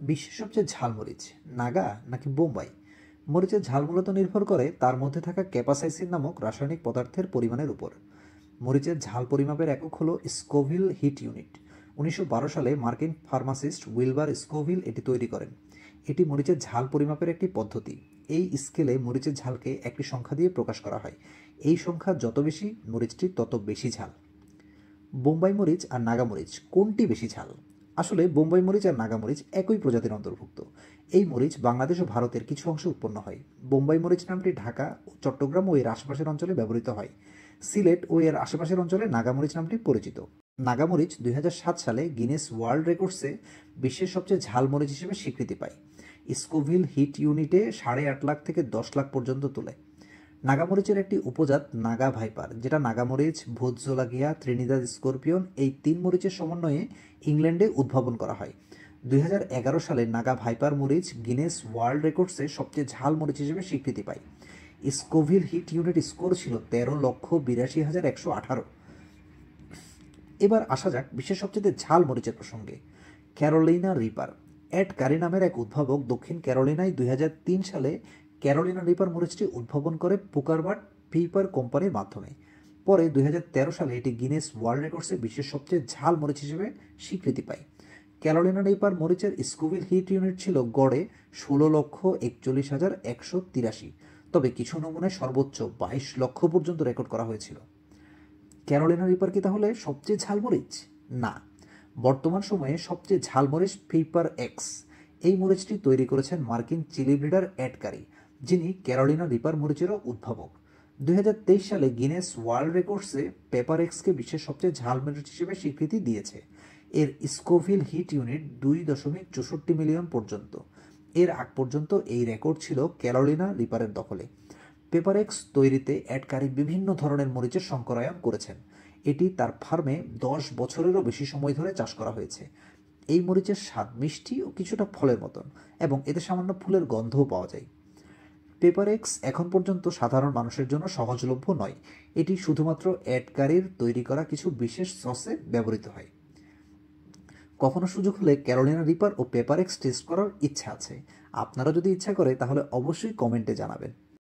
বিশ্বের সবচেয়ে ঝাল মরিচ নাগা নাকি বোম্বাই? মরিচের ঝাল মূলত নির্ভর করে তার মধ্যে থাকা ক্যাপাসাইসিন নামক রাসায়নিক পদার্থের পরিমাণের উপর। মরিচের ঝাল পরিমাপের একক হলো স্কোভিল হিট ইউনিট। 1912 সালে মার্কিন ফার্মাসিস্ট উইলবার স্কোভিল এটি তৈরি করেন। এটি মরিচের ঝাল পরিমাপের একটি পদ্ধতি। এই স্কেলে মরিচের ঝালকে একটি সংখ্যা দিয়ে প্রকাশ করা হয়। এই সংখ্যা যত বেশি, মরিচটি তত বেশি ঝাল। বোম্বাই মরিচ আর নাগা মরিচ কোনটি বেশি ঝাল? আসলে বোম্বাই মরিচ আর নাগা মরিচ একই প্রজাতির অন্তর্ভুক্ত। এই মরিচ বাংলাদেশ ও ভারতের কিছু অংশে উৎপন্ন হয়। বোম্বাই মরিচ নামটি ঢাকা, চট্টগ্রাম ও এর আশেপাশের অঞ্চলে ব্যবহৃত হয়। সিলেট ও এর আশেপাশের অঞ্চলে নাগা মরিচ নামটি পরিচিত। নাগা মরিচ 2007 সালে গিনেস ওয়ার্ল্ড রেকর্ডসে বিশ্বের সবচেয়ে ঝাল মরিচ হিসেবে স্বীকৃতি পায়। স্কোভিল হিট ইউনিটে 8.5 লাখ থেকে 10 লাখ পর্যন্ত তোলে। নাগামরিচের একটি উপজাত নাগা ভাইপার, যেটা নাগামরিচ, ভোজজোলাগিয়া, ত্রিনিদাদ স্করপিয়ন, এই 3 মরিচের সমন্বয়ে ইংল্যান্ডে উদ্ভাবন করা হয়। 2011 সালে নাগা ভাইপার মরিচ গিনেস ওয়ার্ল্ড রেকর্ডসে সবচেয়ে ঝাল মরিচ হিসেবে স্বীকৃতি পায়। স্কোভিল হিট ইউনিট স্কোর ছিল 13,82,118। এবার আসা যাক বিশ্বের সবচেয়ে ঝাল মরিচের প্রসঙ্গে। Carolina reaper. এড কারি নামের এক উদ্ভাবক দক্ষিণ ক্যারোলিনায় 2003 সালে ক্যারোলিনা রিপার মরিচটি উদ্ভাবন করে পুকারবাট পেপার কোম্পানির মাধ্যমে। পরে 2013 সালে এটি গিনেস ওয়ার্ল্ড রেকর্ডসে বিশ্বের সবচেয়ে ঝাল মরিচ হিসেবে স্বীকৃতি পায়। ক্যারোলিনা রিপার মরিচের স্কোভিল হিট ইউনিট ছিল গড়ে 16,41,183, তবে কিছু নমুনায় সর্বোচ্চ 22 লক্ষ পর্যন্ত রেকর্ড করা হয়েছিল। ক্যারোলিনা রিপার কি তাহলে সবচেয়ে ঝাল মরিচ? না। বর্তমান সময়ে সবচেয়ে ঝাল মরিচ পেপার এক্স। এই মরিচটি তৈরি করেছেন মার্কিন চিলি ব্রিডার এড কারি, যিনি ক্যারোলিনা রিপার মরিচেরও উদ্ভাবক। 2023 সালে গিনেস ওয়ার্ল্ড রেকর্ডসে পেপার এক্সকে বিশ্বের সবচেয়ে ঝাল মরিচ হিসেবে স্বীকৃতি দিয়েছে। এর স্কোভিল হিট ইউনিট 2.64 মিলিয়ন পর্যন্ত। এর আগ পর্যন্ত এই রেকর্ড ছিল ক্যারোলিনা রিপারের দখলে। পেপার এক্স তৈরিতে এড কারি বিভিন্ন ধরনের মরিচের সংকরায়ন করেছেন। এটি তার ফার্মে 10 বছরেরও বেশি সময় ধরে চাষ করা হয়েছে। এই মরিচের স্বাদ মিষ্টি ও কিছুটা ফলের মতন, এবং এতে সামান্য ফুলের গন্ধও পাওয়া যায়। পেপার এক্স এখন পর্যন্ত সাধারণ মানুষের জন্য সহজলভ্য নয়। এটি শুধুমাত্র এড কারির তৈরি করা কিছু বিশেষ সসে ব্যবহৃত হয়। কখনো সুযোগ হলে ক্যারোলিনা রিপার ও পেপার এক্স টেস্ট করার ইচ্ছা আছে। আপনারা যদি ইচ্ছা করে তাহলে অবশ্যই কমেন্টে জানাবেন।